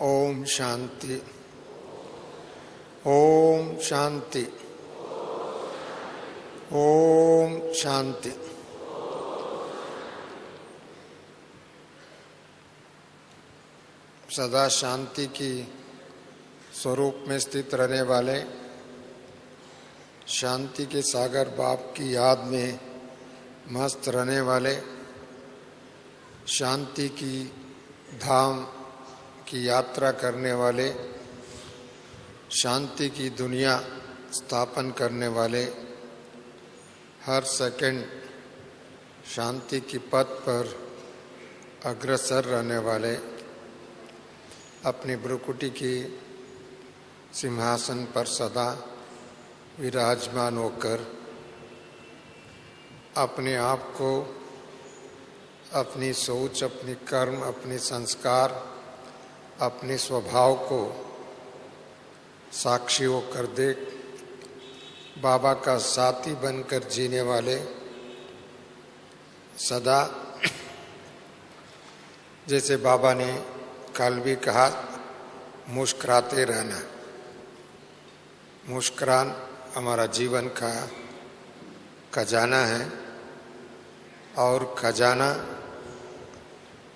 ओम शांति। ओम शांति। ओम शांति। सदा शांति की स्वरूप में स्थित रहने वाले, शांति के सागर बाप की याद में मस्त रहने वाले, शांति की धाम की यात्रा करने वाले, शांति की दुनिया स्थापन करने वाले, हर सेकंड शांति की पथ पर अग्रसर रहने वाले, अपनी भ्रुकुटी की सिंहासन पर सदा विराजमान होकर अपने आप को, अपनी सोच, अपनी कर्म, अपने संस्कार, अपने स्वभाव को साक्षी होकर देख बाबा का साथी बनकर जीने वाले, सदा जैसे बाबा ने कल भी कहा, मुस्कुराते रहना। मुस्कुरान हमारा जीवन का खजाना है और खजाना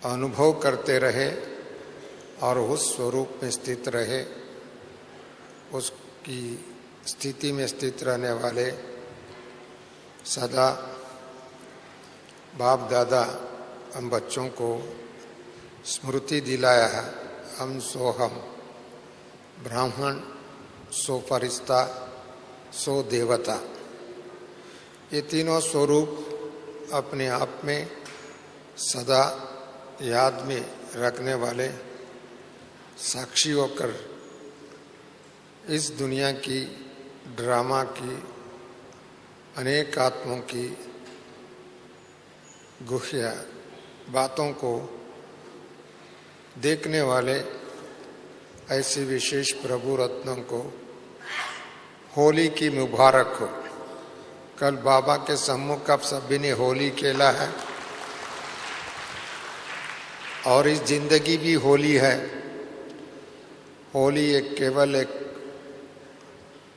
अनुभव करते रहे और उस स्वरूप में स्थित रहे, उसकी स्थिति में स्थित रहने वाले, सदा बाप दादा हम बच्चों को स्मृति दिलाया है, हम सो हम, ब्राह्मण सो फरिश्ता सो देवता। ये तीनों स्वरूप अपने आप में सदा याद में रखने वाले, साक्षी होकर इस दुनिया की ड्रामा की, अनेक आत्माओं की गुह्य बातों को देखने वाले ऐसे विशेष प्रभु रत्नों को होली की मुबारक हो। कल बाबा के सम्मुख आप सभी ने होली खेला है और इस जिंदगी भी होली है। होली एक केवल एक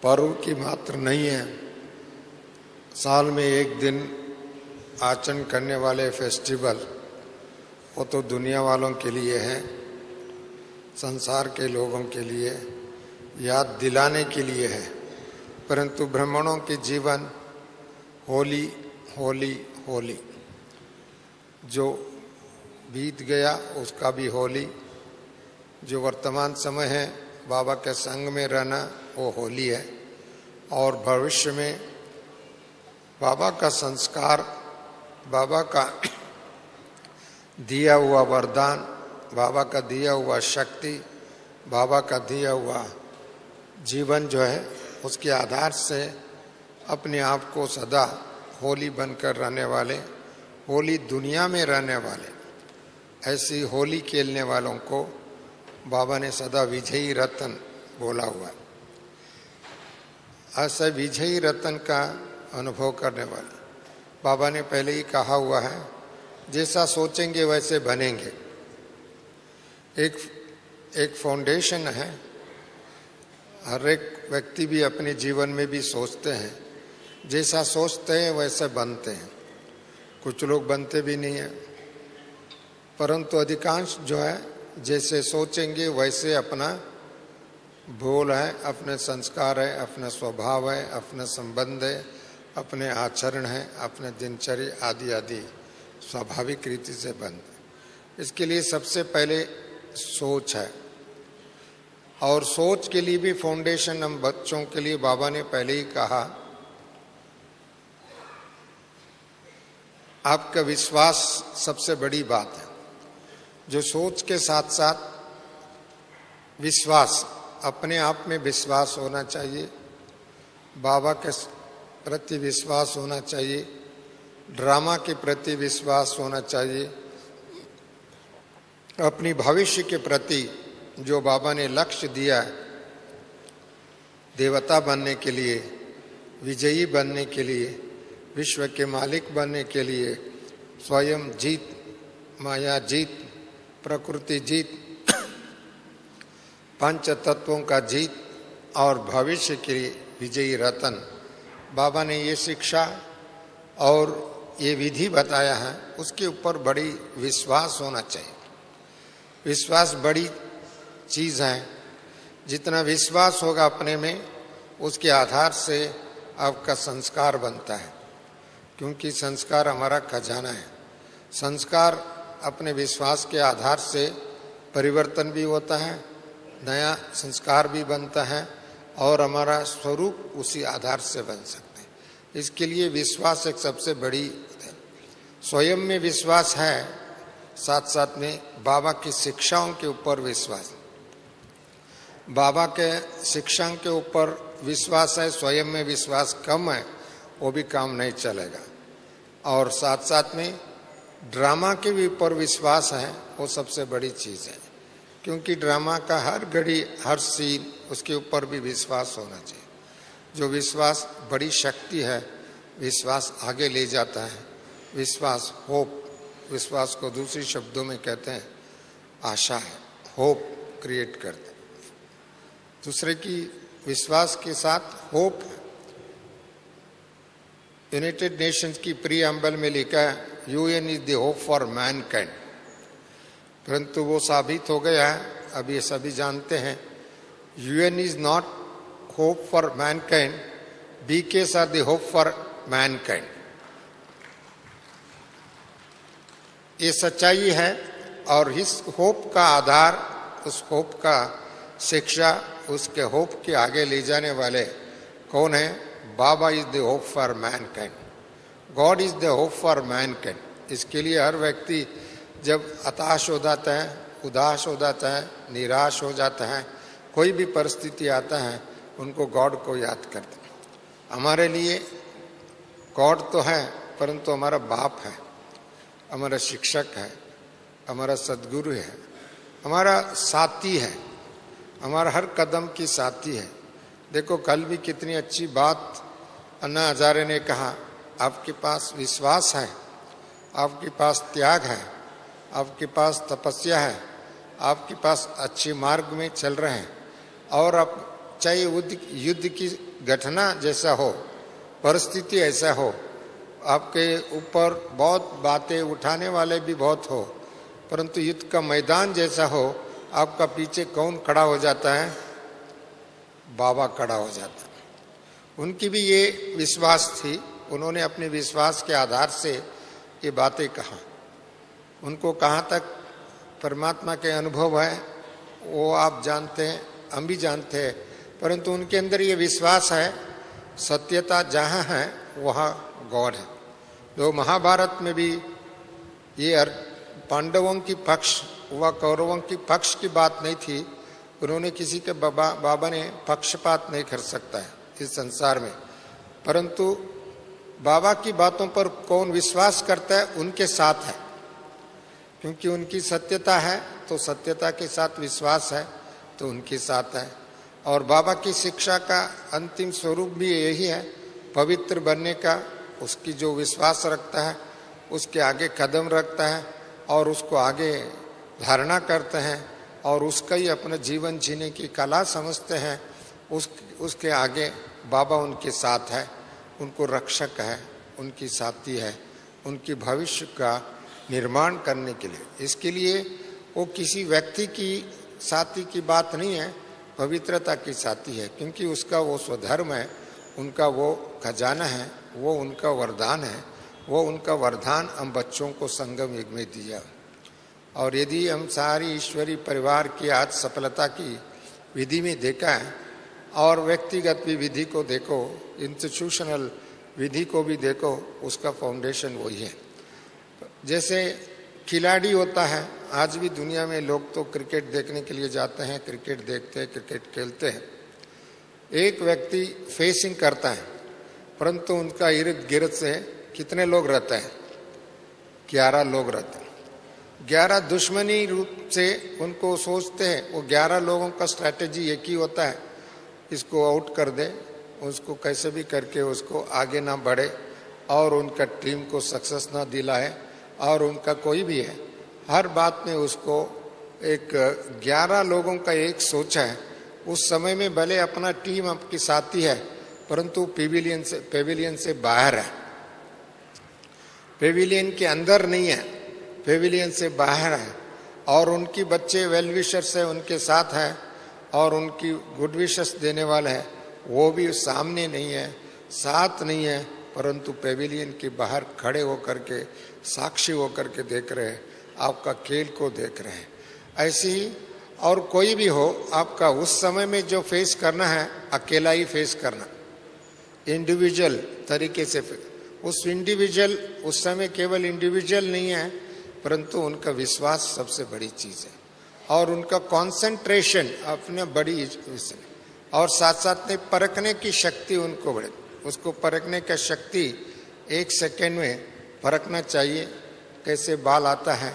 पर्व की मात्र नहीं है, साल में एक दिन आचरण करने वाले फेस्टिवल, वो तो दुनिया वालों के लिए है, संसार के लोगों के लिए याद दिलाने के लिए है। परंतु ब्राह्मणों के जीवन होली होली होली, जो बीत गया उसका भी होली, जो वर्तमान समय है बाबा के संग में रहना वो होली है, और भविष्य में बाबा का संस्कार, बाबा का दिया हुआ वरदान, बाबा का दिया हुआ शक्ति, बाबा का दिया हुआ जीवन जो है, उसके आधार से अपने आप को सदा होली बनकर रहने वाले, होली दुनिया में रहने वाले, ऐसी होली खेलने वालों को बाबा ने सदा विजयी रतन बोला हुआ है। ऐसा विजयी रतन का अनुभव करने वाले बाबा ने पहले ही कहा हुआ है, जैसा सोचेंगे वैसे बनेंगे। एक फाउंडेशन है, हर एक व्यक्ति भी अपने जीवन में भी सोचते हैं, जैसा सोचते हैं वैसे बनते हैं। कुछ लोग बनते भी नहीं हैं, परंतु अधिकांश जो है जैसे सोचेंगे वैसे अपना बोल है, अपने संस्कार है, अपना स्वभाव है, अपना संबंध है, अपने आचरण है, अपने दिनचर्या आदि आदि स्वाभाविक रीति से बनते। इसके लिए सबसे पहले सोच है, और सोच के लिए भी फाउंडेशन हम बच्चों के लिए बाबा ने पहले ही कहा, आपका विश्वास सबसे बड़ी बात है। जो सोच के साथ साथ विश्वास, अपने आप में विश्वास होना चाहिए, बाबा के प्रति विश्वास होना चाहिए, ड्रामा के प्रति विश्वास होना चाहिए, अपनी भविष्य के प्रति जो बाबा ने लक्ष्य दिया है, देवता बनने के लिए, विजयी बनने के लिए, विश्व के मालिक बनने के लिए, स्वयं जीत, माया जीत, प्रकृति जीत, पंच तत्वों का जीत और भविष्य के विजयी रतन, बाबा ने ये शिक्षा और ये विधि बताया है, उसके ऊपर बड़ी विश्वास होना चाहिए। विश्वास बड़ी चीज है। जितना विश्वास होगा अपने में, उसके आधार से आपका संस्कार बनता है, क्योंकि संस्कार हमारा खजाना है। संस्कार अपने विश्वास के आधार से परिवर्तन भी होता है, नया संस्कार भी बनता है और हमारा स्वरूप उसी आधार से बन सकते हैं। इसके लिए विश्वास एक सबसे बड़ी है। स्वयं में विश्वास है, साथ साथ में बाबा की शिक्षाओं के ऊपर विश्वास। बाबा के शिक्षाओं के ऊपर विश्वास है, स्वयं में विश्वास कम है, वो भी काम नहीं चलेगा। और साथ साथ में ड्रामा के भी ऊपर विश्वास है, वो सबसे बड़ी चीज़ है, क्योंकि ड्रामा का हर घड़ी हर सीन उसके ऊपर भी विश्वास होना चाहिए। जो विश्वास बड़ी शक्ति है, विश्वास आगे ले जाता है। विश्वास होप, विश्वास को दूसरे शब्दों में कहते हैं आशा है, होप क्रिएट करते हैं। दूसरे की विश्वास के साथ होप। यूनाइटेड नेशंस की प्रीएम्बल में लिखा है UN is the hope for Mankind, परंतु वो साबित हो गया है, अब ये सभी जानते हैं, UN is not hope for mankind, because are the hope for mankind. ये सच्चाई है। और इस होप का आधार, उस होप का शिक्षा, उसके होप के आगे ले जाने वाले कौन है? Baba is the hope for mankind, God is the hope for mankind. इसके लिए हर व्यक्ति जब हताश हो जाता है, उदास हो जाता है, निराश हो जाता है, कोई भी परिस्थिति आता है, उनको गॉड को याद करते हैं। हमारे लिए गॉड तो है, परंतु हमारा बाप है, हमारा शिक्षक है, हमारा सद्गुरु है, हमारा साथी है, हमारा हर कदम की साथी है। देखो कल भी कितनी अच्छी बात अन्ना हजारे ने कहा, आपके पास विश्वास है, आपके पास त्याग है, आपके पास तपस्या है, आपके पास अच्छे मार्ग में चल रहे हैं, और आप चाहे युद्ध की घटना जैसा हो, परिस्थिति ऐसा हो, आपके ऊपर बहुत बातें उठाने वाले भी बहुत हो, परंतु युद्ध का मैदान जैसा हो, आपका पीछे कौन खड़ा हो जाता है? बाबा खड़ा हो जाता है। उनकी भी ये विश्वास थी, उन्होंने अपने विश्वास के आधार से ये बातें कहा। उनको कहाँ तक परमात्मा के अनुभव है वो आप जानते हैं, हम भी जानते हैं, परंतु उनके अंदर ये विश्वास है, सत्यता जहाँ है वहाँ गॉड है। तो महाभारत में भी ये पांडवों की पक्ष व कौरवों की पक्ष की बात नहीं थी। उन्होंने किसी के बाबा ने पक्षपात नहीं कर सकता है इस संसार में, परंतु बाबा की बातों पर कौन विश्वास करता है उनके साथ है, क्योंकि उनकी सत्यता है, तो सत्यता के साथ विश्वास है तो उनके साथ है। और बाबा की शिक्षा का अंतिम स्वरूप भी यही है, पवित्र बनने का। उसकी जो विश्वास रखता है उसके आगे कदम रखता है और उसको आगे धारणा करते हैं और उसका ही अपना जीवन जीने की कला समझते हैं, उसके आगे बाबा उनके साथ है, उनको रक्षक है, उनकी साथी है, उनकी भविष्य का निर्माण करने के लिए। इसके लिए वो किसी व्यक्ति की साथी की बात नहीं है, पवित्रता की साथी है, क्योंकि उसका वो स्वधर्म है, उनका वो खजाना है, वो उनका वरदान है, वो उनका वरदान हम बच्चों को संगम युग में दिया। और यदि हम सारी ईश्वरी परिवार की आज सफलता की विधि में देखा है और व्यक्तिगत भी विधि को देखो, इंस्टीट्यूशनल विधि को भी देखो, उसका फाउंडेशन वही है। जैसे खिलाड़ी होता है, आज भी दुनिया में लोग तो क्रिकेट देखने के लिए जाते हैं, क्रिकेट देखते हैं, क्रिकेट खेलते हैं। एक व्यक्ति फेसिंग करता है, परंतु उनका इर्द गिर्द से कितने लोग रहते हैं? 11 लोग रहते हैं। 11 दुश्मनी रूप से उनको सोचते हैं। वो 11 लोगों का स्ट्रैटेजी एक ही होता है, इसको आउट कर दे, उसको कैसे भी करके उसको आगे ना बढ़े और उनका टीम को सक्सेस ना दिलाए, और उनका कोई भी है हर बात में उसको एक 11 लोगों का एक सोच है। उस समय में भले अपना टीम आपकी साथी है, परंतु पेविलियन से बाहर है, पेविलियन के अंदर नहीं है, पेविलियन से बाहर है। और उनकी बच्चे वेल विशर्स है, उनके साथ है, और उनकी गुड विशेस देने वाले हैं, वो भी सामने नहीं है, साथ नहीं है, परंतु पेविलियन के बाहर खड़े होकर के, साक्षी होकर के देख रहे हैं, आपका खेल को देख रहे हैं। ऐसे ही और कोई भी हो, आपका उस समय में जो फेस करना है, अकेला ही फेस करना, इंडिविजुअल तरीके से। उस इंडिविजुअल उस समय केवल इंडिविजुअल नहीं है, परंतु उनका विश्वास सबसे बड़ी चीज है, और उनका कंसंट्रेशन अपने बड़ी, और साथ साथ में परखने की शक्ति उनको बड़े, उसको परखने का शक्ति 1 सेकेंड में परखना चाहिए। कैसे बाल आता है,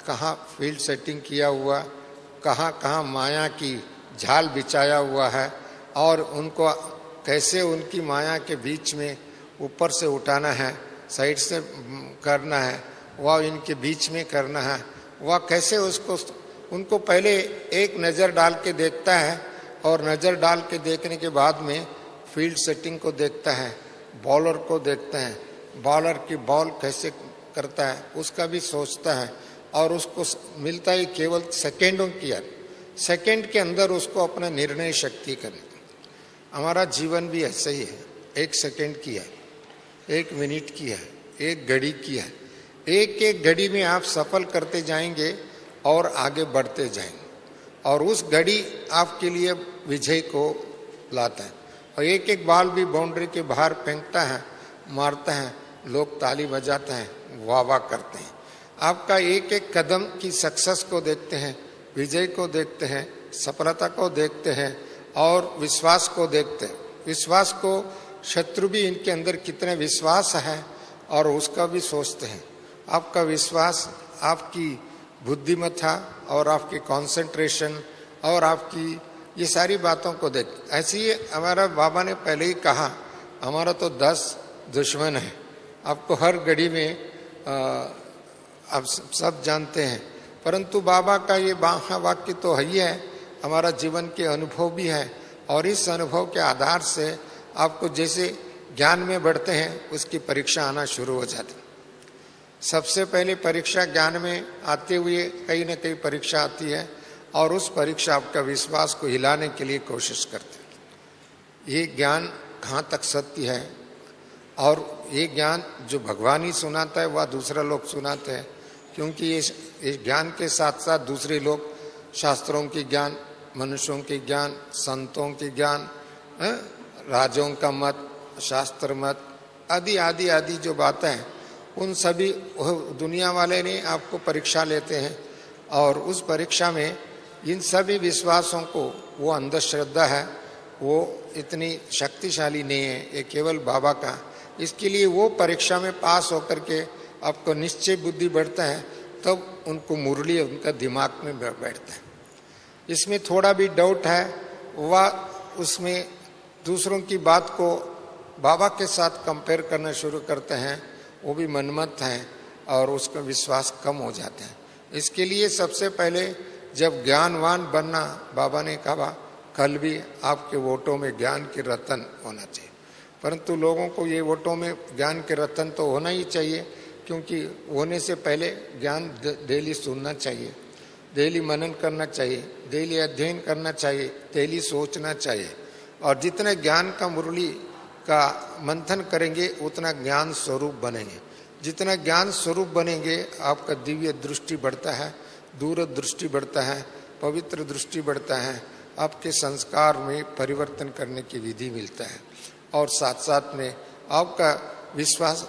कहाँ फील्ड सेटिंग किया हुआ, कहाँ कहाँ माया की झाल बिछाया हुआ है, और उनको कैसे उनकी माया के बीच में ऊपर से उठाना है, साइड से करना है, वह इनके बीच में करना है, वह कैसे उसको, उनको पहले एक नज़र डाल के देखता है, और नज़र डाल के देखने के बाद में फील्ड सेटिंग को देखता है, बॉलर को देखता है, बॉलर की बॉल कैसे करता है उसका भी सोचता है, और उसको मिलता है केवल सेकेंडों की, सेकेंड के अंदर उसको अपना निर्णय शक्ति करनी। हमारा जीवन भी ऐसे ही है, 1 सेकेंड की है, 1 मिनट की है, 1 घड़ी की है। एक एक घड़ी में आप सफल करते जाएंगे और आगे बढ़ते जाएंगे, और उस घड़ी आपके लिए विजय को लाता है। और एक एक बॉल भी बाउंड्री के बाहर फेंकता है, मारता है, लोग ताली बजाते हैं, वाह वाह करते हैं। आपका एक एक कदम की सक्सेस को देखते हैं, विजय को देखते हैं, सफलता को देखते हैं, और विश्वास को देखते हैं। विश्वास को, शत्रु भी इनके अंदर कितने विश्वास है, और उसका भी सोचते हैं। आपका विश्वास, आपकी बुद्धिमत्ता, और आपकी कंसंट्रेशन, और आपकी ये सारी बातों को देख। ऐसे ही हमारा बाबा ने पहले ही कहा, हमारा तो 10 दुश्मन है। आपको हर घड़ी में आप सब जानते हैं, परंतु बाबा का ये वाक्य तो है ही है, हमारा जीवन के अनुभव भी है, और इस अनुभव के आधार से आपको जैसे ज्ञान में बढ़ते हैं, उसकी परीक्षा आना शुरू हो जाती। सबसे पहले परीक्षा ज्ञान में आते हुए कहीं ना कहीं परीक्षा आती है, और उस परीक्षा आपका विश्वास को हिलाने के लिए कोशिश करते हैं। ये ज्ञान कहाँ तक सत्य है, और ये ज्ञान जो भगवान ही सुनाता है, वह दूसरा लोग सुनाते हैं, क्योंकि ये ज्ञान के साथ साथ दूसरे लोग शास्त्रों के ज्ञान, मनुष्यों के ज्ञान, संतों के ज्ञान, राजों का मत, शास्त्र मत, आदि आदि आदि जो बातें हैं, उन सभी दुनिया वाले ने आपको परीक्षा लेते हैं, और उस परीक्षा में इन सभी विश्वासों को, वो अंधश्रद्धा है, वो इतनी शक्तिशाली नहीं है, ये केवल बाबा का। इसके लिए वो परीक्षा में पास होकर के आपको निश्चय बुद्धि बढ़ता है, तब उनको मुरली उनका दिमाग में बैठता है। इसमें थोड़ा भी डाउट है, वह उसमें दूसरों की बात को बाबा के साथ कंपेयर करना शुरू करते हैं, वो भी मनमत हैं, और उसका विश्वास कम हो जाता है। इसके लिए सबसे पहले जब ज्ञानवान बनना, बाबा ने कहा कल भी आपके वोटों में ज्ञान की रतन होना चाहिए, परंतु लोगों को ये वोटों में ज्ञान के रतन तो होना ही चाहिए, क्योंकि होने से पहले ज्ञान डेली सुनना चाहिए, डेली मनन करना चाहिए, डेली अध्ययन करना चाहिए, डेली सोचना चाहिए, और जितने ज्ञान का मुरली का मंथन करेंगे उतना ज्ञान स्वरूप बनेंगे। जितना ज्ञान स्वरूप बनेंगे, आपका दिव्य दृष्टि बढ़ता है, दूर दृष्टि बढ़ता है, पवित्र दृष्टि बढ़ता है, आपके संस्कार में परिवर्तन करने की विधि मिलता है, और साथ साथ में आपका विश्वास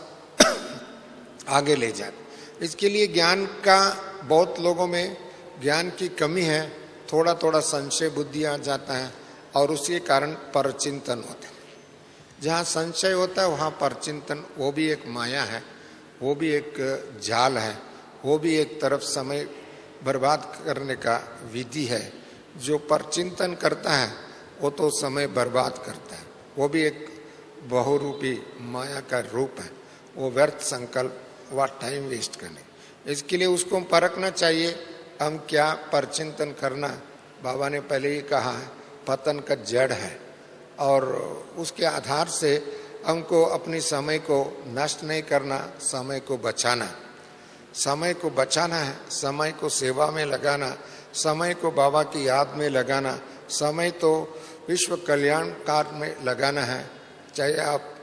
आगे ले जाए। इसके लिए ज्ञान का, बहुत लोगों में ज्ञान की कमी है, थोड़ा थोड़ा संशय बुद्धि आ जाता है, और उसी कारण परचिंतन होता है। जहाँ संशय होता है वहाँ परचिंतन, वो भी एक माया है, वो भी एक जाल है, वो भी एक तरफ समय बर्बाद करने का विधि है। जो परचिंतन करता है वो तो समय बर्बाद करता है, वो भी एक बहुरूपी माया का रूप है, वो व्यर्थ संकल्प व टाइम वेस्ट करने। इसके लिए उसको परखना चाहिए, हम क्या परचिंतन करना, बाबा ने पहले ही कहा है, पतन का जड़ है। और उसके आधार से हमको अपनी समय को नष्ट नहीं करना, समय को बचाना। समय को बचाना है, समय को सेवा में लगाना, समय को बाबा की याद में लगाना, समय तो विश्व कल्याण कार्य में लगाना है। चाहे आप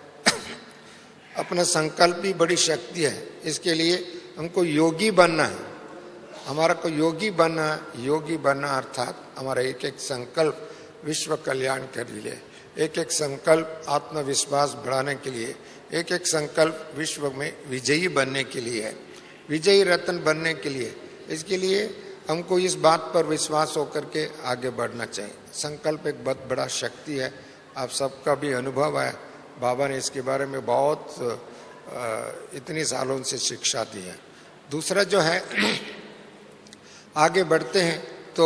अपना संकल्प भी बड़ी शक्ति है, इसके लिए हमको योगी बनना है। हमारा को योगी बनना अर्थात हमारा एक एक संकल्प विश्व कल्याण के लिए, एक एक संकल्प आत्मविश्वास बढ़ाने के लिए, एक एक संकल्प विश्व में विजयी बनने के लिए है, विजयी रत्न बनने के लिए। इसके लिए हमको इस बात पर विश्वास होकर के आगे बढ़ना चाहिए। संकल्प एक बहुत बड़ा शक्ति है, आप सबका भी अनुभव है। बाबा ने इसके बारे में बहुत इतनी सालों से शिक्षा दी है। दूसरा जो है, आगे बढ़ते हैं तो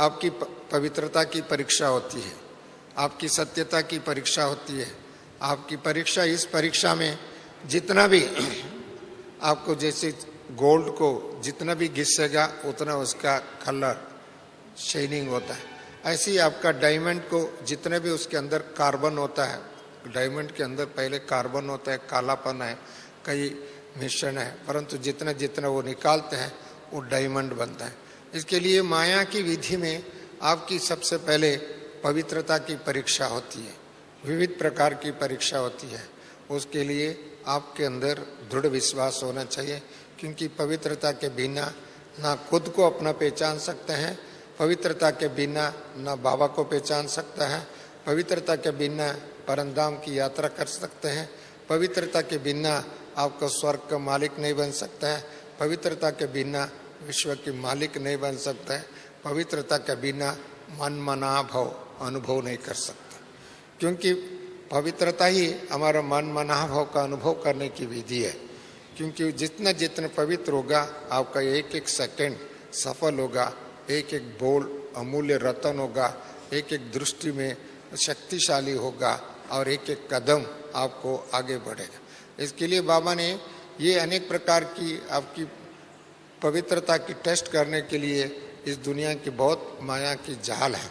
आपकी पवित्रता की परीक्षा होती है, आपकी सत्यता की परीक्षा होती है। आपकी परीक्षा, इस परीक्षा में जितना भी आपको, जैसे गोल्ड को जितना भी घिसेगा उतना उसका कलर शाइनिंग होता है, ऐसे ही आपका डायमंड को जितने भी उसके अंदर कार्बन होता है, डायमंड के अंदर पहले कार्बन होता है, कालापन है, कई मिश्रण है, परंतु जितना जितना वो निकालते हैं वो डायमंड बनता है। इसके लिए माया की विधि में आपकी सबसे पहले पवित्रता की परीक्षा होती है, विविध प्रकार की परीक्षा होती है। उसके लिए आपके अंदर दृढ़ विश्वास होना चाहिए, क्योंकि पवित्रता के बिना ना खुद को अपना पहचान सकते हैं, पवित्रता के बिना ना बाबा को पहचान सकता है, पवित्रता के बिना परमधाम की यात्रा कर सकते हैं, पवित्रता के बिना आपको स्वर्ग का मालिक नहीं बन सकता है, पवित्रता के बिना विश्व की मालिक नहीं बन सकता है, पवित्रता के बिना मन मना भाव अनुभव नहीं कर सकता। क्योंकि पवित्रता ही हमारा मन मना भाव का अनुभव करने की विधि है। क्योंकि जितना जितना पवित्र होगा आपका एक एक सेकंड सफल होगा, एक एक बोल अमूल्य रतन होगा, एक एक दृष्टि में शक्तिशाली होगा और एक एक कदम आपको आगे बढ़ेगा। इसके लिए बाबा ने ये अनेक प्रकार की आपकी पवित्रता की टेस्ट करने के लिए इस दुनिया की बहुत माया की जाल है,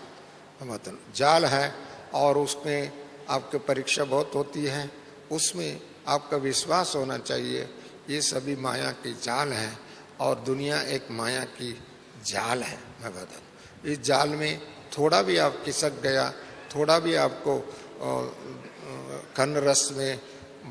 मतलब जाल है, और उसमें आपकी परीक्षा बहुत होती है, उसमें आपका विश्वास होना चाहिए। ये सभी माया की जाल है और दुनिया एक माया की जाल है। मैं बता दूं, इस जाल में थोड़ा भी आप खिसक गया, थोड़ा भी आपको कर्ण रस में,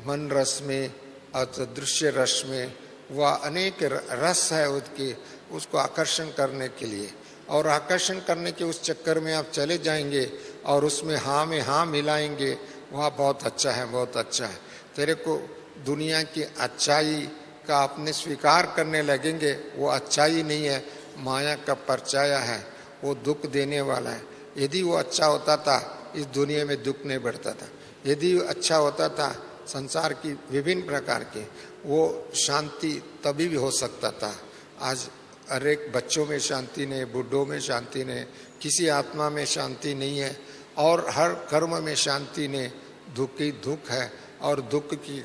मन रस में और दृश्य रस में, वह अनेक रस है उसके, उसको आकर्षण करने के लिए, और आकर्षण करने के उस चक्कर में आप चले जाएंगे और उसमें हाँ में हाँ मिलाएंगे, वह बहुत अच्छा है, बहुत अच्छा है। तेरे को दुनिया की अच्छाई का आपने स्वीकार करने लगेंगे, वो अच्छाई नहीं है, माया का परछाया है, वो दुख देने वाला है। यदि वो अच्छा होता था इस दुनिया में दुख नहीं बढ़ता था, यदि अच्छा होता था संसार की विभिन्न प्रकार के, वो शांति तभी भी हो सकता था। आज हर एक बच्चों में शांति नहीं, बूढ़ों में शांति नहीं, किसी आत्मा में शांति नहीं है, और हर कर्म में शांति नहीं, दुख ही दुख है, और दुख की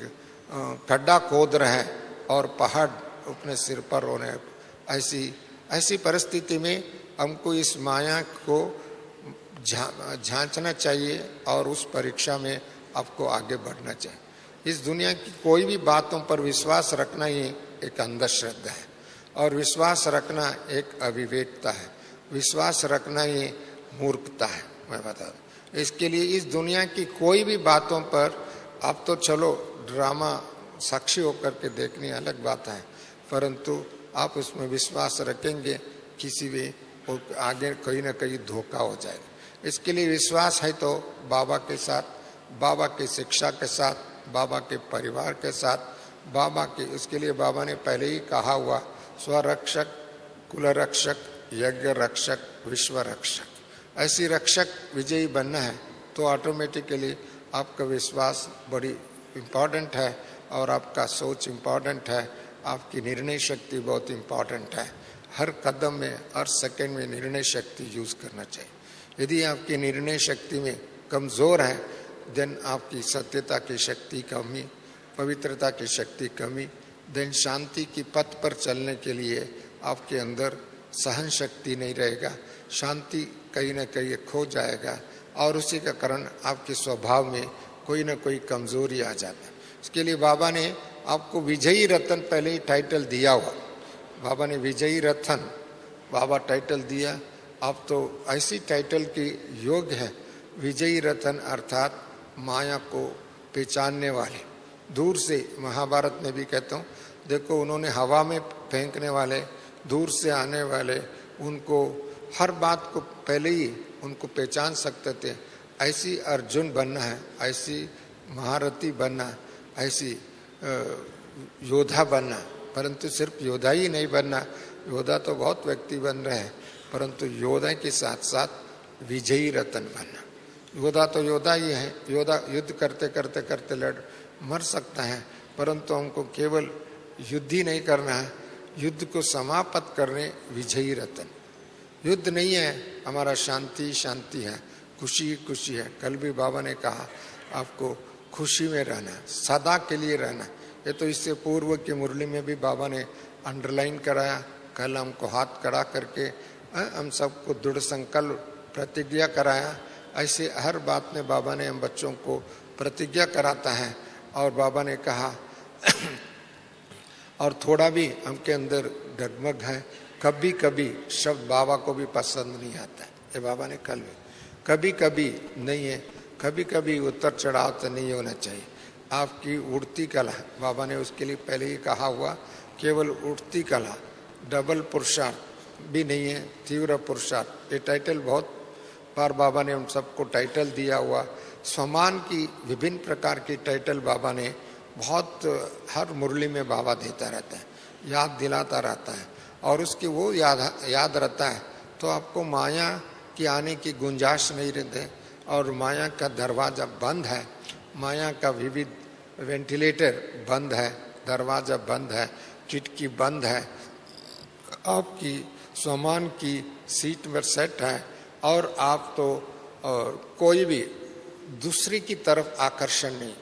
खड्डा खोद रहे हैं और पहाड़ अपने सिर पर होने। ऐसी परिस्थिति में हमको इस माया को जांचना चाहिए और उस परीक्षा में आपको आगे बढ़ना चाहिए। इस दुनिया की कोई भी बातों पर विश्वास रखना ही एक अंधश्रद्धा है, और विश्वास रखना एक अविवेकता है, विश्वास रखना ही मूर्खता है। मैं बता दूं, इसके लिए इस दुनिया की कोई भी बातों पर आप तो चलो ड्रामा साक्षी होकर के देखनी अलग बात है, परंतु आप उसमें विश्वास रखेंगे किसी भी आगे कहीं ना कहीं धोखा हो जाएगा। इसके लिए विश्वास है तो बाबा के साथ, बाबा की शिक्षा के साथ, बाबा के परिवार के साथ, बाबा के, उसके लिए बाबा ने पहले ही कहा हुआ, स्वरक्षक, कुल रक्षक, यज्ञ रक्षक, विश्व रक्षक। ऐसी रक्षक विजयी बनना है तो ऑटोमेटिकली आपका विश्वास बड़ी इम्पॉर्टेंट है, और आपका सोच इम्पॉर्टेंट है, आपकी निर्णय शक्ति बहुत इम्पॉर्टेंट है। हर कदम में, हर सेकंड में निर्णय शक्ति यूज करना चाहिए। यदि आपकी निर्णय शक्ति में कमज़ोर है, देन आपकी सत्यता की शक्ति कमी, पवित्रता की शक्ति कमी, देन शांति की पथ पर चलने के लिए आपके अंदर सहन शक्ति नहीं रहेगा, शांति कहीं ना कहीं खो जाएगा और उसी का कारण आपके स्वभाव में कोई ना कोई कमजोरी आ जाता है। इसके लिए बाबा ने आपको विजयी रतन पहले ही टाइटल दिया हुआ, बाबा ने विजयी रतन बाबा टाइटल दिया। अब तो ऐसी टाइटल की योग है, विजयी रतन अर्थात माया को पहचानने वाले। दूर से महाभारत में भी कहता हूँ, देखो उन्होंने हवा में फेंकने वाले, दूर से आने वाले, उनको हर बात को पहले ही उनको पहचान सकते थे। ऐसी अर्जुन बनना है, ऐसी महारथी बनना, ऐसी योद्धा बनना। परंतु सिर्फ योद्धा ही नहीं बनना, योद्धा तो बहुत व्यक्ति बन रहे हैं, परंतु योद्धा के साथ साथ विजयी रतन बनना। योद्धा तो योद्धा ही है, योद्धा युद्ध करते करते करते लड़ मर सकता है, परंतु हमको केवल युद्ध ही नहीं करना है, युद्ध को समाप्त करने विजयी रतन। युद्ध नहीं है हमारा, शांति शांति है, खुशी खुशी है। कल भी बाबा ने कहा आपको खुशी में रहना, सदा के लिए रहना। ये तो इससे पूर्व की मुरली में भी बाबा ने अंडरलाइन कराया। कल हमको हाथ खड़ा करके हम सबको दृढ़ संकल्प प्रतिज्ञा कराया। ऐसे हर बात में बाबा ने हम बच्चों को प्रतिज्ञा कराता है। और बाबा ने कहा और थोड़ा भी हमके अंदर डगमग है, कभी कभी शब्द बाबा को भी पसंद नहीं आता है। ये बाबा ने कल भी, कभी कभी नहीं है, कभी कभी उतर चढ़ाव तो नहीं होना चाहिए। आपकी उड़ती कला, बाबा ने उसके लिए पहले ही कहा हुआ, केवल उड़ती कला, डबल पुरुषार्थ भी नहीं है, तीव्र पुरुषार्थ। ये टाइटल बहुत बार बाबा ने हम सबको टाइटल दिया हुआ। स्वमान की विभिन्न प्रकार की टाइटल बाबा ने बहुत हर मुरली में बाबा देता रहता है, याद दिलाता रहता है। और उसकी वो याद रहता है तो आपको माया की आने की गुंजाइश नहीं रहते। और माया का दरवाजा बंद है, माया का विविध वेंटिलेटर बंद है, दरवाजा बंद है, खिड़की बंद है, आपकी स्वमान की सीट में सेट है और आप तो कोई भी दूसरी की तरफ आकर्षण नहीं।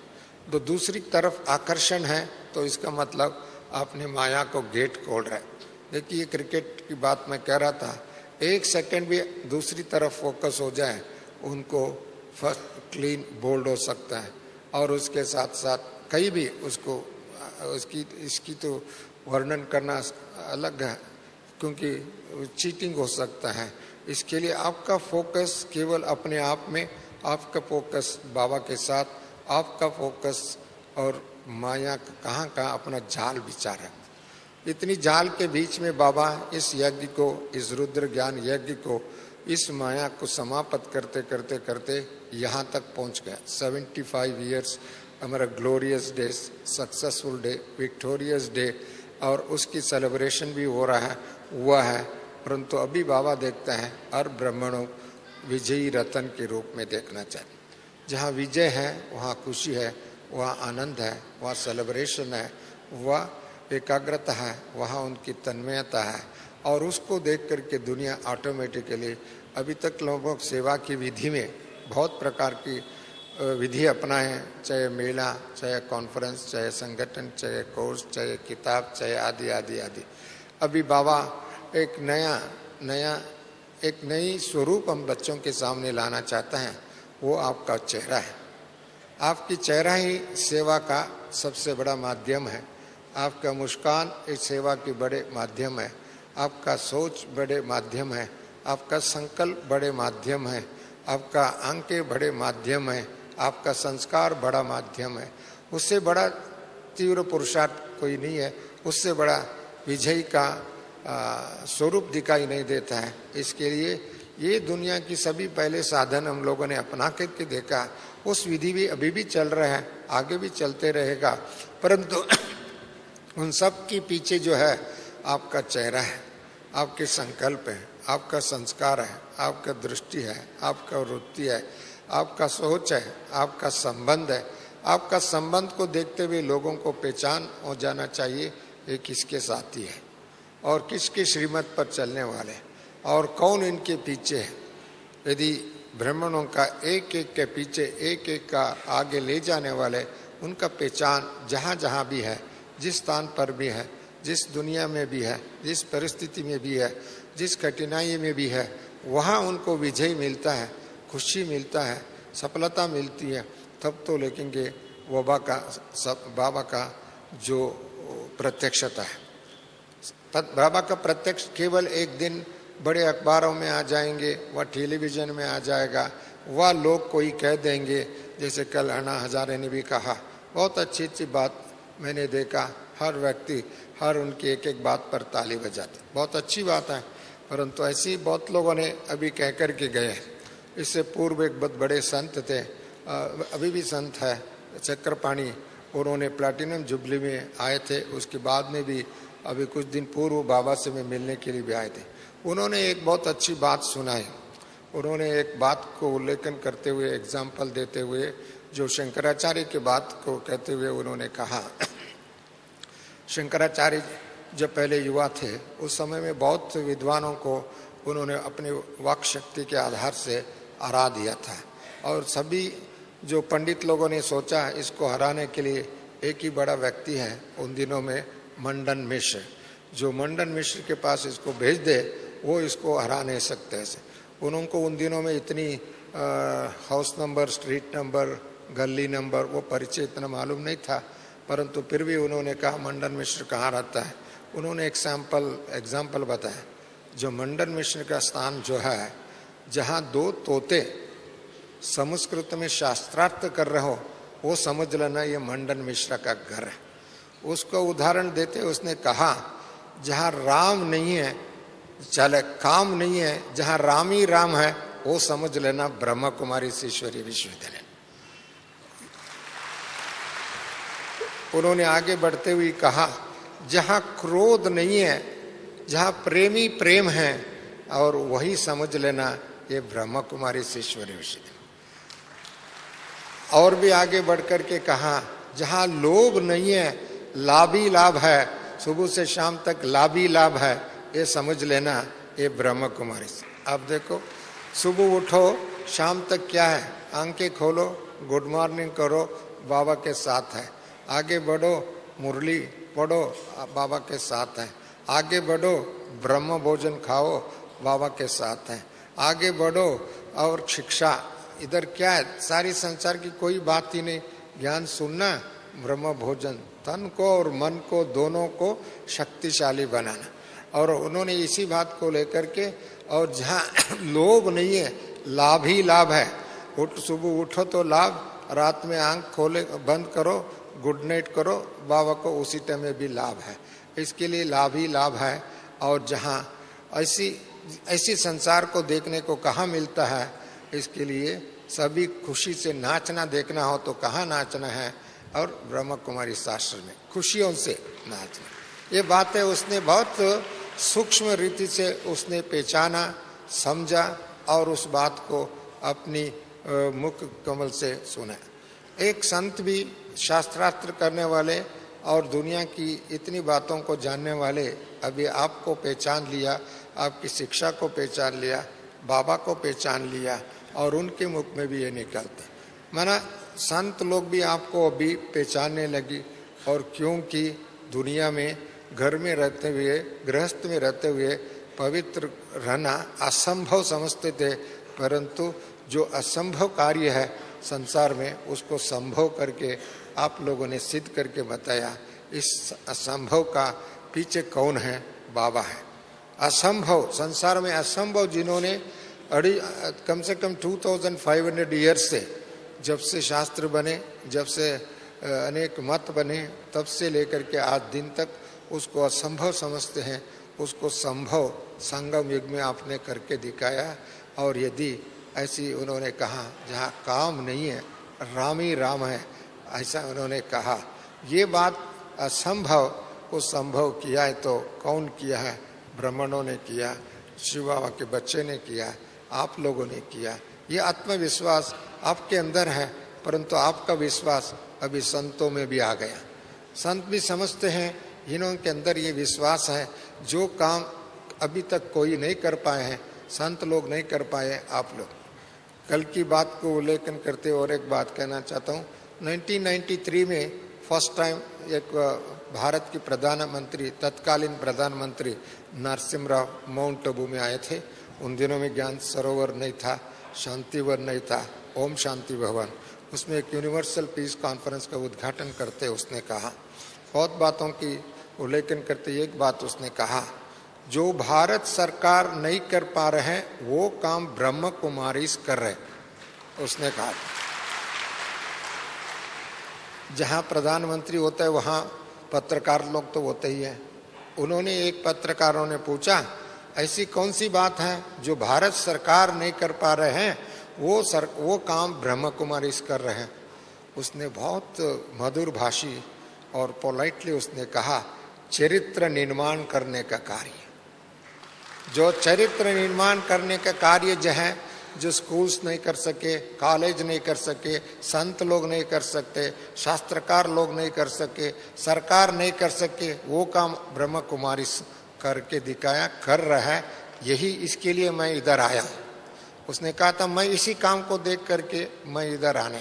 तो दूसरी तरफ आकर्षण है तो इसका मतलब आपने माया को गेट खोल रहा है। देखिए क्रिकेट की बात मैं कह रहा था, एक सेकंड भी दूसरी तरफ फोकस हो जाए उनको फर्स्ट क्लीन बोल्ड हो सकता है। और उसके साथ साथ कहीं भी उसको इसकी तो वर्णन करना अलग है, क्योंकि चीटिंग हो सकता है। इसके लिए आपका फोकस केवल अपने आप में, आपका फोकस बाबा के साथ, आपका फोकस और माया कहाँ कहाँ अपना जाल विचार है। इतनी जाल के बीच में बाबा इस यज्ञ को, इस रुद्र ज्ञान यज्ञ को, इस माया को समाप्त करते करते करते यहाँ तक पहुँच गया। 75 ईयर्स हमारा glorious day, successful day, victorious day, और उसकी सेलिब्रेशन भी हो रहा है, हुआ है। परंतु अभी बाबा देखता है हर ब्राह्मणों विजयी रतन के रूप में देखना चाहिए। जहाँ विजय है वहाँ खुशी है, वहाँ आनंद है, वहाँ सेलिब्रेशन है, वहाँ एकाग्रता है, वहाँ उनकी तन्मयता है। और उसको देख करके दुनिया ऑटोमेटिकली, अभी तक लोगों सेवा की विधि में बहुत प्रकार की विधि अपनाए, चाहे मेला, चाहे कॉन्फ्रेंस, चाहे संगठन, चाहे कोर्स, चाहे किताब, चाहे आदि आदि आदि। अभी बाबा एक नई स्वरूप हम बच्चों के सामने लाना चाहता है, वो आपका चेहरा है। आपकी चेहरा ही सेवा का सबसे बड़ा माध्यम है। आपका मुस्कान इस सेवा के बड़े माध्यम है, आपका सोच बड़े माध्यम है, आपका संकल्प बड़े माध्यम है, आपका आंखें बड़े माध्यम है, आपका संस्कार बड़ा माध्यम है। उससे बड़ा तीव्र पुरुषार्थ कोई नहीं है, उससे बड़ा विजय का स्वरूप दिखाई नहीं देता है। इसके लिए ये दुनिया की सभी पहले साधन हम लोगों ने अपना करके देखा, उस विधि भी अभी भी चल रहा है, आगे भी चलते रहेगा। परंतु उन सब के पीछे जो है आपका चेहरा है, आपके संकल्प है, आपका संस्कार है, आपका दृष्टि है, आपका वृत्ति है, आपका सोच है, आपका संबंध है। आपका संबंध को देखते हुए लोगों को पहचान हो जाना चाहिए ये किसके साथी है और किसके श्रीमत पर चलने वाले और कौन इनके पीछे है। यदि ब्राह्मणों का एक एक के पीछे एक एक का आगे ले जाने वाले, उनका पहचान जहाँ जहाँ भी है, जिस स्थान पर भी है, जिस दुनिया में भी है, जिस परिस्थिति में भी है, जिस कठिनाई में भी है वहाँ उनको विजय मिलता है, खुशी मिलता है, सफलता मिलती है, तब तो लेकिन बाबा का जो प्रत्यक्षता है, बाबा का प्रत्यक्ष केवल एक दिन बड़े अखबारों में आ जाएंगे, वह टेलीविजन में आ जाएगा, वह लोग कोई कह देंगे, जैसे कल अन्ना हजारे ने भी कहा, बहुत अच्छी अच्छी बात मैंने देखा, हर व्यक्ति हर उनकी एक एक बात पर ताली बजाते, बहुत अच्छी बात है, परंतु ऐसी बहुत लोगों ने अभी कह कर के गए। इससे पूर्व एक बहुत बड़े संत थे, अभी भी संत है, चक्रपाणी, उन्होंने प्लैटिनम जुबली में आए थे, उसके बाद में भी अभी कुछ दिन पूर्व बाबा से मैं मिलने के लिए भी आए थे। उन्होंने एक बहुत अच्छी बात सुनाई। उन्होंने एक बात को उल्लेखन करते हुए, एग्जाम्पल देते हुए, जो शंकराचार्य की बात को कहते हुए उन्होंने कहा, शंकराचार्य जब पहले युवा थे उस समय में बहुत विद्वानों को उन्होंने अपनी वाक शक्ति के आधार से हरा दिया था, और सभी जो पंडित लोगों ने सोचा इसको हराने के लिए एक ही बड़ा व्यक्ति है उन दिनों में, मंडन मिश्र, जो मंडन मिश्र के पास इसको भेज दे वो इसको हरा नहीं सकते ऐसे। उनको उन दिनों में इतनी हाउस नंबर, स्ट्रीट नंबर, गली नंबर, वो परिचय इतना मालूम नहीं था, परंतु फिर भी उन्होंने कहा मंडन मिश्र कहाँ रहता है। उन्होंने एक एग्जाम्पल बताया, जो मंडन मिश्र का स्थान जो है, जहाँ दो तोते संस्कृत में शास्त्रार्थ कर रहे हो, वो समझ लेना ये मंडन मिश्र का घर है। उसको उदाहरण देते उसने कहा, जहाँ राम नहीं है, चले काम नहीं है, जहाँ राम ही राम है, वो समझ लेना ब्रह्म कुमारी ईश्वरीय विश्वविद्यालय। उन्होंने आगे बढ़ते हुए कहा, जहाँ क्रोध नहीं है, जहाँ प्रेमी प्रेम है, और वही समझ लेना ये ब्रह्म कुमारी ईश्वरीय विश्वविद्यालय। और भी आगे बढ़कर के कहा, जहाँ लोभ नहीं है, लाभ ही लाभ है, सुबह से शाम तक लाभ ही लाभ है, ये समझ लेना ये ब्रह्म कुमारी। अब देखो, सुबह उठो शाम तक क्या है, आंखें खोलो, गुड मॉर्निंग करो, बाबा के साथ है, आगे बढ़ो, मुरली पढ़ो, बाबा के साथ है, आगे बढ़ो, ब्रह्म भोजन खाओ, बाबा के साथ है, आगे बढ़ो, और शिक्षा, इधर क्या है, सारी संसार की कोई बात ही नहीं, ज्ञान सुनना, ब्रह्म भोजन, तन को और मन को दोनों को शक्तिशाली बनाना। और उन्होंने इसी बात को लेकर के, और जहाँ लोभ नहीं है, लाभ ही लाभ है, सुबह उठो तो लाभ, रात में आंख खोले बंद करो, गुड नाइट करो, बाबा को उसी टाइम में भी लाभ है, इसके लिए लाभ ही लाभ है। और जहाँ ऐसी संसार को देखने को कहाँ मिलता है, इसके लिए सभी खुशी से नाचना देखना हो तो कहाँ नाचना है, और ब्रह्म कुमारी शास्त्र में खुशियों से नाचना। ये बात है उसने बहुत सूक्ष्म रीति से उसने पहचाना, समझा, और उस बात को अपनी मुख कमल से सुना। एक संत भी शास्त्रार्थ करने वाले और दुनिया की इतनी बातों को जानने वाले, अभी आपको पहचान लिया, आपकी शिक्षा को पहचान लिया, बाबा को पहचान लिया, और उनके मुख में भी ये निकलते, माना संत लोग भी आपको अभी पहचानने लगी। और क्योंकि दुनिया में घर में रहते हुए, गृहस्थ में रहते हुए पवित्र रहना असंभव समझते थे, परंतु जो असंभव कार्य है संसार में, उसको संभव करके आप लोगों ने सिद्ध करके बताया। इस असंभव का पीछे कौन है? बाबा है। असंभव, संसार में असंभव जिन्होंने कम से कम 2500 ईयर्स से, जब से शास्त्र बने, जब से अनेक मत बने, तब से लेकर के आज दिन तक उसको असंभव समझते हैं, उसको संभव संगम युग में आपने करके दिखाया। और यदि ऐसी उन्होंने कहा, जहाँ काम नहीं है, राम ही राम है, ऐसा उन्होंने कहा। ये बात असंभव को संभव किया है तो कौन किया है? ब्राह्मणों ने किया, शिव बाबा के बच्चे ने किया, आप लोगों ने किया। ये आत्मविश्वास आपके अंदर है, परंतु आपका विश्वास अभी संतों में भी आ गया। संत भी समझते हैं इन्हों के अंदर ये विश्वास है, जो काम अभी तक कोई नहीं कर पाए हैं, संत लोग नहीं कर पाए, आप लोग। कल की बात को उल्लेखन करते और एक बात कहना चाहता हूँ। 1993 में फर्स्ट टाइम एक भारत की प्रधानमंत्री, तत्कालीन प्रधानमंत्री नरसिम्हा माउंट आबू में आए थे। उन दिनों में ज्ञान सरोवर नहीं था, शांतिवन नहीं था, ओम शांति भवन। उसमें एक यूनिवर्सल पीस कॉन्फ्रेंस का उद्घाटन करते उसने कहा, बहुत बातों की उल्लेखन करते एक बात उसने कहा, जो भारत सरकार नहीं कर पा रहे हैं वो काम ब्रह्म कुमारी कर रहे। उसने कहा जहां प्रधानमंत्री होता है वहां पत्रकार लोग तो होते ही हैं। उन्होंने एक पत्रकारों ने पूछा ऐसी कौन सी बात है जो भारत सरकार नहीं कर पा रहे हैं वो काम ब्रह्म कुमारी कर रहे हैं। उसने बहुत मधुर भाषी और पोलाइटली उसने कहा चरित्र निर्माण करने का कार्य, जो चरित्र निर्माण करने का कार्य जो है, जो स्कूल्स नहीं कर सके, कॉलेज नहीं कर सके, संत लोग नहीं कर सकते, शास्त्रकार लोग नहीं कर सके, सरकार नहीं कर सके, वो काम ब्रह्म कुमारी करके दिखाया, कर रहा है। यही इसके लिए मैं इधर आया। उसने कहा था मैं इसी काम को देख करके मैं इधर आने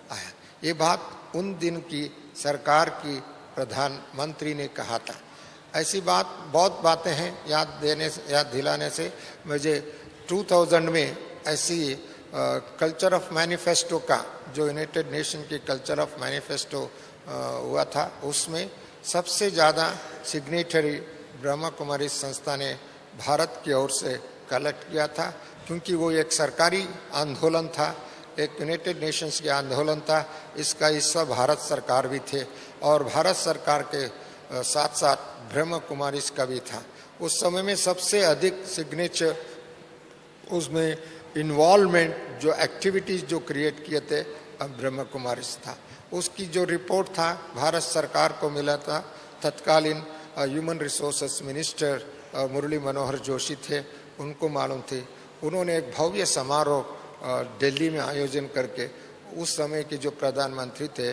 आया। ये बात उन दिन की सरकार की प्रधानमंत्री ने कहा था। ऐसी बात बहुत बातें हैं याद दिलाने से मुझे 2000 में ऐसी कल्चर ऑफ मैनिफेस्टो का जो यूनाइटेड नेशन की कल्चर ऑफ मैनिफेस्टो हुआ था, उसमें सबसे ज़्यादा सिग्नेचरी ब्रह्मा कुमारी संस्था ने भारत की ओर से कलेक्ट किया था, क्योंकि वो एक सरकारी आंदोलन था, एक यूनाइटेड नेशंस का आंदोलन था। इसका हिस्सा भारत सरकार भी थे और भारत सरकार के साथ साथ ब्रह्म कुमारी का भी था। उस समय में सबसे अधिक सिग्नेचर, उसमें इन्वॉल्वमेंट, जो एक्टिविटीज जो क्रिएट किए थे ब्रह्म कुमारी था। उसकी जो रिपोर्ट था भारत सरकार को मिला था। तत्कालीन human resources minister Murli Manohar Joshi थे, उनको मालूम थी। उन्होंने एक भव्य समारोह दिल्ली में आयोजन करके उस समय के जो प्रधानमंत्री थे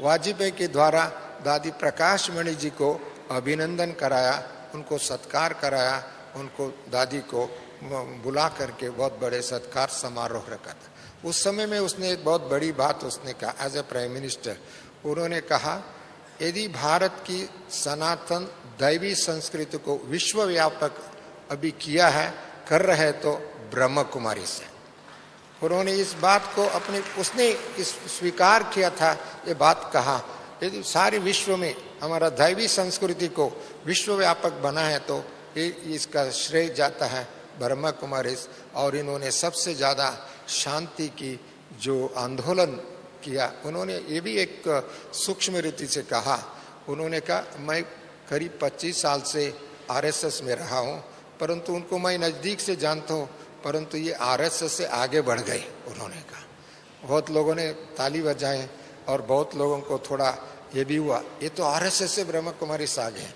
वाजपेयी के द्वारा दादी प्रकाश मणि जी को अभिनंदन कराया, उनको सत्कार कराया, उनको दादी को बुला करके बहुत बड़े सत्कार समारोह रखा था। उस समय में उसने एक बहुत बड़ी बात उसने कहा एज ए प्राइम मिनिस्टर। उन्होंने कहा यदि भारत की सनातन दैवी संस्कृति को विश्वव्यापक अभी किया है, कर रहे तो ब्रह्म कुमारी से। उन्होंने इस बात को उसने इस स्वीकार किया था, ये बात कहा यदि सारे विश्व में हमारा दैवी संस्कृति को विश्वव्यापक बना है तो इसका श्रेय जाता है ब्रह्मा कुमारी। और इन्होंने सबसे ज़्यादा शांति की जो आंदोलन किया, उन्होंने ये भी एक सूक्ष्म रीति से कहा। उन्होंने कहा मैं करीब 25 साल से आरएसएस में रहा हूँ, परंतु उनको मैं नज़दीक से जानता हूँ, परंतु ये आरएसएस से आगे बढ़ गए। उन्होंने कहा बहुत लोगों ने ताली बजाए और बहुत लोगों को थोड़ा ये भी हुआ ये तो आरएसएस से ब्रह्मा कुमारी से आगे हैं।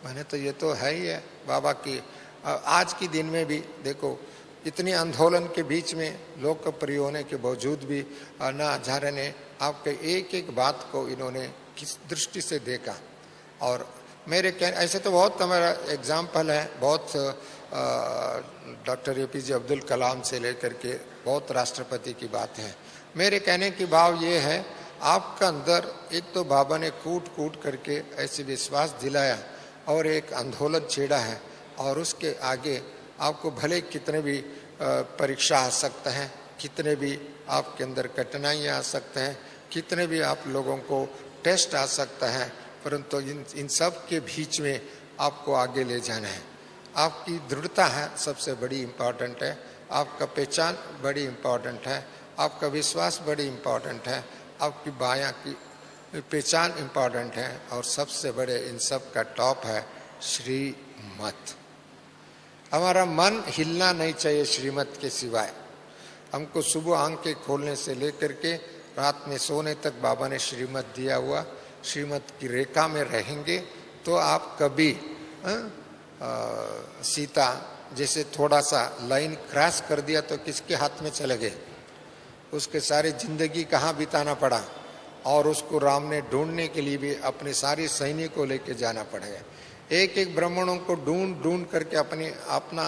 मैंने तो ये तो है ही है बाबा की। आज के दिन में भी देखो इतने आंदोलन के बीच में लोकप्रिय होने के बावजूद भी अन्ना हजारे ने आपके एक एक बात को इन्होंने किस दृष्टि से देखा। और मेरे ऐसे तो बहुत हमारा एग्जाम्पल है, बहुत डॉक्टर एपीजे अब्दुल कलाम से लेकर के बहुत राष्ट्रपति की बात है। मेरे कहने की भाव ये है, आपका अंदर एक तो बाबा ने कूट कूट करके ऐसे विश्वास दिलाया और एक आंदोलन छेड़ा है, और उसके आगे आपको भले कितने भी परीक्षा आ सकते हैं, कितने भी आपके अंदर कठिनाइयाँ आ सकते हैं, कितने भी आप लोगों को टेस्ट आ सकता है, परंतु इन सब के बीच में आपको आगे ले जाना है। आपकी दृढ़ता है सबसे बड़ी इम्पॉर्टेंट है, आपका पहचान बड़ी इम्पॉर्टेंट है, आपका विश्वास बड़ी इम्पॉर्टेंट है, आपकी बायां की पहचान इम्पॉर्टेंट है, और सबसे बड़े इन सब का टॉप है श्रीमत। हमारा मन हिलना नहीं चाहिए श्रीमत के सिवाय। हमको सुबह आंखें खोलने से लेकर के रात में सोने तक बाबा ने श्रीमत दिया हुआ। श्रीमत की रेखा में रहेंगे तो आप कभी सीता जैसे थोड़ा सा लाइन क्रॉस कर दिया तो किसके हाथ में चले गए, उसके सारी जिंदगी कहाँ बिताना पड़ा, और उसको राम ने ढूंढने के लिए भी अपने सारे सैनिक को लेके जाना पड़ेगा। एक एक ब्राह्मणों को ढूंढ ढूंढ करके अपना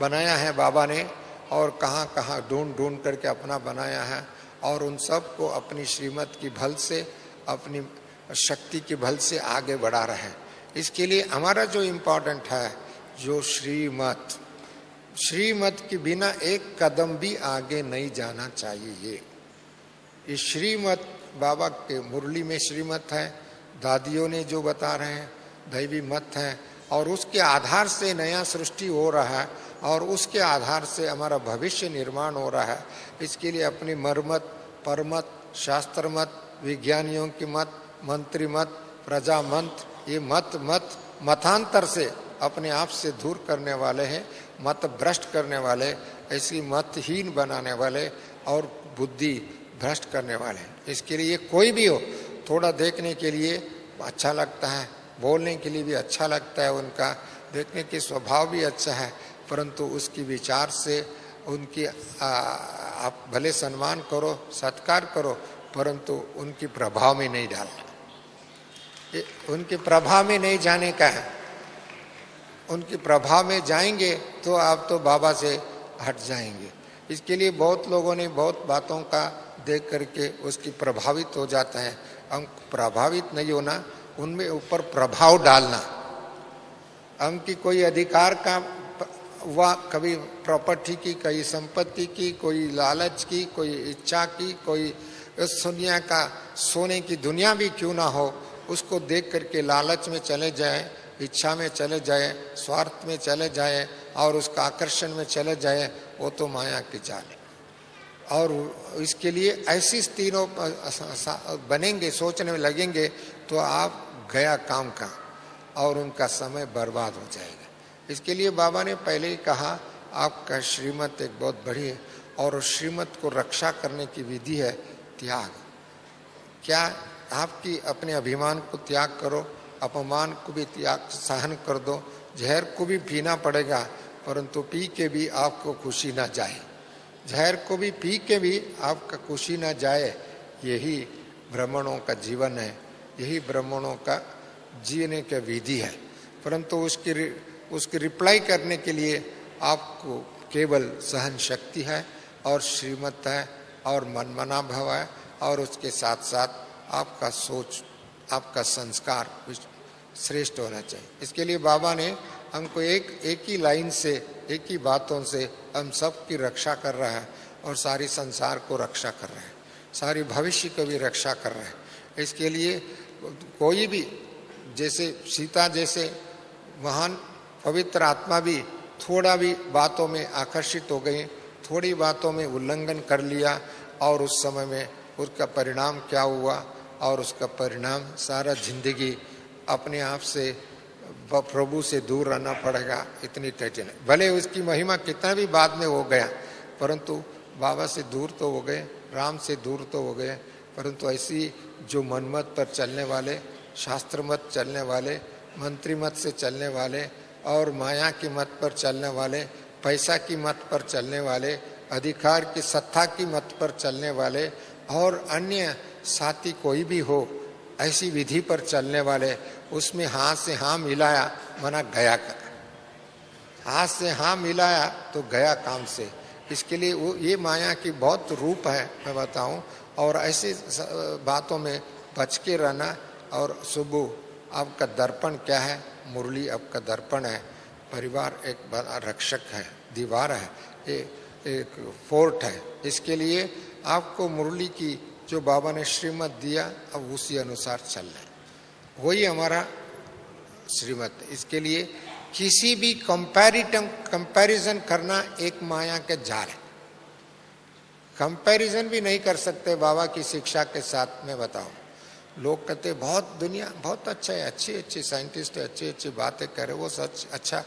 बनाया है बाबा ने, और कहाँ कहाँ ढूंढ ढूंढ करके अपना बनाया है, और उन सब को अपनी श्रीमत की भल से अपनी शक्ति के बल से आगे बढ़ा रहे। इसके लिए हमारा जो इम्पोर्टेंट है, जो श्रीमत, श्रीमत के बिना एक कदम भी आगे नहीं जाना चाहिए। ये श्रीमत बाबा के मुरली में श्रीमत है, दादियों ने जो बता रहे हैं दैवी मत है, और उसके आधार से नया सृष्टि हो रहा है और उसके आधार से हमारा भविष्य निर्माण हो रहा है। इसके लिए अपनी मरमत, परमत, शास्त्र मत, विज्ञानियों की मत, मंत्री मत, प्रजा मंत्र, ये मतांतर से अपने आप से दूर करने वाले हैं, मत भ्रष्ट करने वाले, ऐसी मतहीन बनाने वाले और बुद्धि भ्रष्ट करने वाले। इसके लिए कोई भी हो, थोड़ा देखने के लिए अच्छा लगता है, बोलने के लिए भी अच्छा लगता है, उनका देखने के स्वभाव भी अच्छा है, परंतु उसकी विचार से उनकी आप भले सम्मान करो, सत्कार करो, परंतु उनकी प्रभाव में नहीं डालना। उनके प्रभाव में नहीं जाने का है। उनके प्रभाव में जाएंगे तो आप तो बाबा से हट जाएंगे। इसके लिए बहुत लोगों ने बहुत बातों का देख करके उसकी प्रभावित हो जाता है। हम प्रभावित नहीं होना, उनमें ऊपर प्रभाव डालना। हम की कोई अधिकार का हुआ, कभी प्रॉपर्टी की, कहीं संपत्ति की, कोई लालच की, कोई इच्छा की, कोई इस दुनिया का सोने की दुनिया भी क्यों ना हो, उसको देख करके लालच में चले जाए, इच्छा में चले जाए, स्वार्थ में चले जाए और उसका आकर्षण में चले जाए, वो तो माया की चाल है। और इसके लिए ऐसी स्थितियों बनेंगे, सोचने में लगेंगे तो आप गया काम का और उनका समय बर्बाद हो जाएगा। इसके लिए बाबा ने पहले ही कहा, आपका श्रीमत एक बहुत बड़ी है और श्रीमत को रक्षा करने की विधि है त्याग। क्या आपकी अपने अभिमान को त्याग करो, अपमान को भी त्याग सहन कर दो, जहर को भी पीना पड़ेगा, परंतु पी के भी आपको खुशी ना जाए, जहर को भी पी के भी आपका खुशी ना जाए। यही ब्राह्मणों का जीवन है, यही ब्राह्मणों का जीने का विधि है। परंतु उसकी रिप्लाई करने के लिए आपको केवल सहन शक्ति है और श्रीमत है और मनमना भाव है, और उसके साथ साथ आपका सोच, आपका संस्कार श्रेष्ठ होना चाहिए। इसके लिए बाबा ने हमको एक ही लाइन से, एक ही बातों से हम सब की रक्षा कर रहा है और सारी संसार को रक्षा कर रहे हैं, सारी भविष्य को भी रक्षा कर रहे हैं। इसके लिए कोई भी, जैसे सीता जैसे महान पवित्र आत्मा भी थोड़ा भी बातों में आकर्षित हो गई, थोड़ी बातों में उल्लंघन कर लिया और उस समय में उसका परिणाम क्या हुआ, और उसका परिणाम सारा जिंदगी अपने आप से प्रभु से दूर रहना पड़ेगा। इतनी टेंशन, भले उसकी महिमा कितना भी बाद में हो गया, परंतु बाबा से दूर तो हो गए, राम से दूर तो हो गए, परंतु ऐसी जो मनमत पर चलने वाले, शास्त्र मत चलने वाले, मंत्री मत से चलने वाले और माया की मत पर चलने वाले, पैसा की मत पर चलने वाले, अधिकार की सत्ता की मत पर चलने वाले और अन्य साथी कोई भी हो, ऐसी विधि पर चलने वाले, उसमें हाँ से हाँ मिलाया मना गया कर, हाथ से हाँ मिलाया तो गया काम से। इसके लिए वो ये माया की बहुत रूप है, मैं बताऊं, और ऐसी बातों में बच के रहना। और सुबह आपका दर्पण क्या है? मुरली आपका दर्पण है, परिवार एक बड़ा रक्षक है, दीवार है, एक फोर्ट है। इसके लिए आपको मुरली की जो बाबा ने श्रीमत दिया, अब उसी अनुसार चलना है, वही हमारा श्रीमत। इसके लिए किसी भी कंपैरिजन करना एक माया के जाल है। कंपैरिजन भी नहीं कर सकते बाबा की शिक्षा के साथ में। बताओ, लोग कहते बहुत दुनिया बहुत अच्छा है, अच्छी साइंटिस्ट है, अच्छी बातें करे, वो सच अच्छा,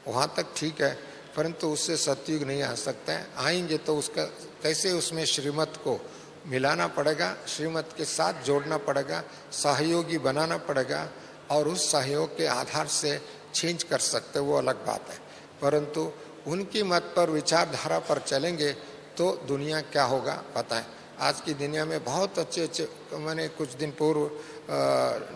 वहाँ तक ठीक है, परंतु उससे सतयुग नहीं आ सकता है। आएंगे तो उसका कैसे उसमें श्रीमत को मिलाना पड़ेगा, श्रीमत के साथ जोड़ना पड़ेगा, सहयोगी बनाना पड़ेगा, और उस सहयोग के आधार से चेंज कर सकते, वो अलग बात है। परंतु उनकी मत पर, विचारधारा पर चलेंगे तो दुनिया क्या होगा पता है। आज की दुनिया में बहुत अच्छे, मैंने कुछ दिन पूर्व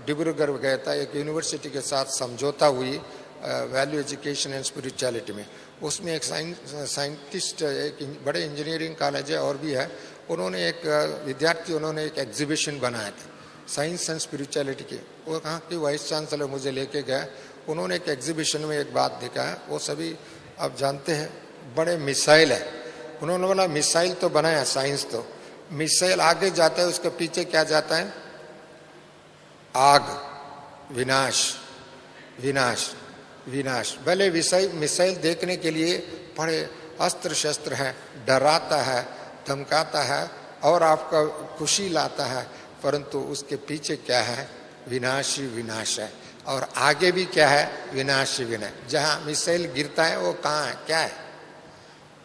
डिब्रूगढ़ गया था, एक यूनिवर्सिटी के साथ समझौता हुई वैल्यू एजुकेशन एंड स्पिरिचुअलिटी में। उसमें एक साइंटिस्ट, एक बड़े इंजीनियरिंग कॉलेज है और भी है, उन्होंने एक विद्यार्थी, उन्होंने एक एग्जीबिशन बनाया था साइंस एंड स्पिरिचुअलिटी की। वो कहा कि वाइस चांसलर मुझे लेके गया, उन्होंने एक एग्जीबिशन में एक बात दिखाया, वो सभी आप जानते हैं, बड़े मिसाइल है। उन्होंने बोला मिसाइल तो बनाया साइंस, तो मिसाइल आगे जाता है, उसके पीछे क्या जाता है? आग, विनाश, विनाश, विनाश। भले मिसाइल देखने के लिए बड़े अस्त्र शस्त्र है, डराता है, धमकाता है और आपका खुशी लाता है, परंतु उसके पीछे क्या है? विनाश ही विनाश है। और आगे भी क्या है? विनाश ही विनाश। जहां मिसाइल गिरता है वो कहाँ है? क्या है?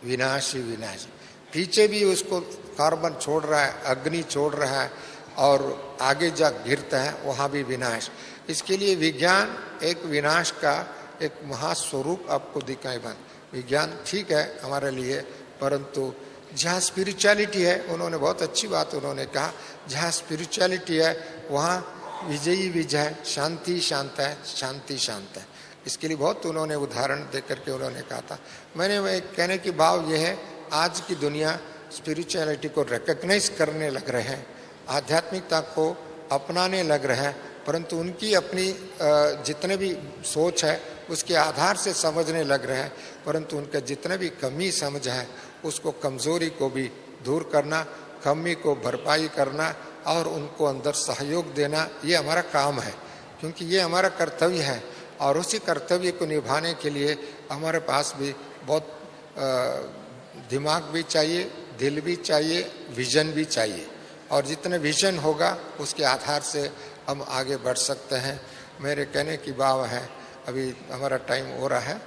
विनाश ही विनाश। पीछे भी उसको कार्बन छोड़ रहा है, अग्नि छोड़ रहा है, और आगे जा गिरता है वहां भी विनाश। इसके लिए विज्ञान एक विनाश का एक महास्वरूप आपको दिखाई बन। विज्ञान ठीक है हमारे लिए, परंतु जहाँ स्पिरिचुअलिटी है, उन्होंने बहुत अच्छी बात उन्होंने कहा, जहाँ स्पिरिचुअलिटी है वहाँ विजयी विजय, शांति शांत है, शांति शांत है। इसके लिए बहुत उन्होंने उदाहरण देकर के उन्होंने कहा था। मैंने कहने की भाव ये है, आज की दुनिया स्पिरिचुअलिटी को रिकॉग्नाइज करने लग रहे हैं, आध्यात्मिकता को अपनाने लग रहे हैं, परंतु उनकी अपनी जितने भी सोच है उसके आधार से समझने लग रहे हैं, परंतु उनका जितने भी कमी समझ है उसको, कमजोरी को भी दूर करना, कमी को भरपाई करना और उनको अंदर सहयोग देना, ये हमारा काम है, क्योंकि ये हमारा कर्तव्य है। और उसी कर्तव्य को निभाने के लिए हमारे पास भी बहुत दिमाग भी चाहिए, दिल भी चाहिए, विजन भी चाहिए, और जितने विजन होगा उसके आधार से हम आगे बढ़ सकते हैं। मेरे कहने की भाव है, अभी हमारा टाइम हो रहा है,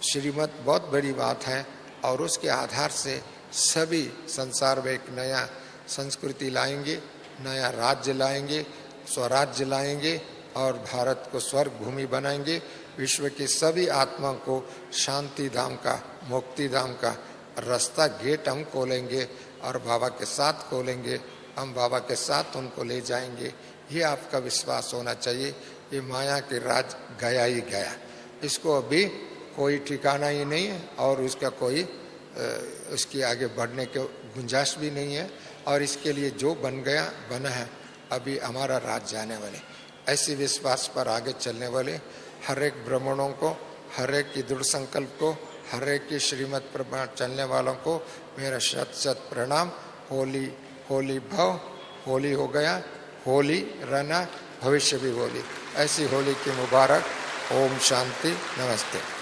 श्रीमत बहुत बड़ी बात है, और उसके आधार से सभी संसार में एक नया संस्कृति लाएंगे, नया राज्य लाएंगे, स्वराज्य लाएंगे, और भारत को स्वर्ग भूमि बनाएंगे। विश्व की सभी आत्मा को शांति धाम का, मुक्ति धाम का रास्ता, गेट हम खोलेंगे, और बाबा के साथ खोलेंगे, हम बाबा के साथ उनको ले जाएंगे। ये आपका विश्वास होना चाहिए। ये माया के राज गया ही गया, इसको अभी कोई ठिकाना ही नहीं है, और उसका कोई उसके आगे बढ़ने की गुंजाइश भी नहीं है। और इसके लिए जो बन गया बना है, अभी हमारा राज जाने वाले। ऐसे विश्वास पर आगे चलने वाले हर एक ब्राह्मणों को, हर एक की दृढ़ संकल्प को, हर एक की श्रीमत पर चलने वालों को मेरा शत शत प्रणाम। होली होली भव, होली हो गया, होली रहना, भविष्य भी होली। ऐसी होली की मुबारक। ओम शांति, नमस्ते।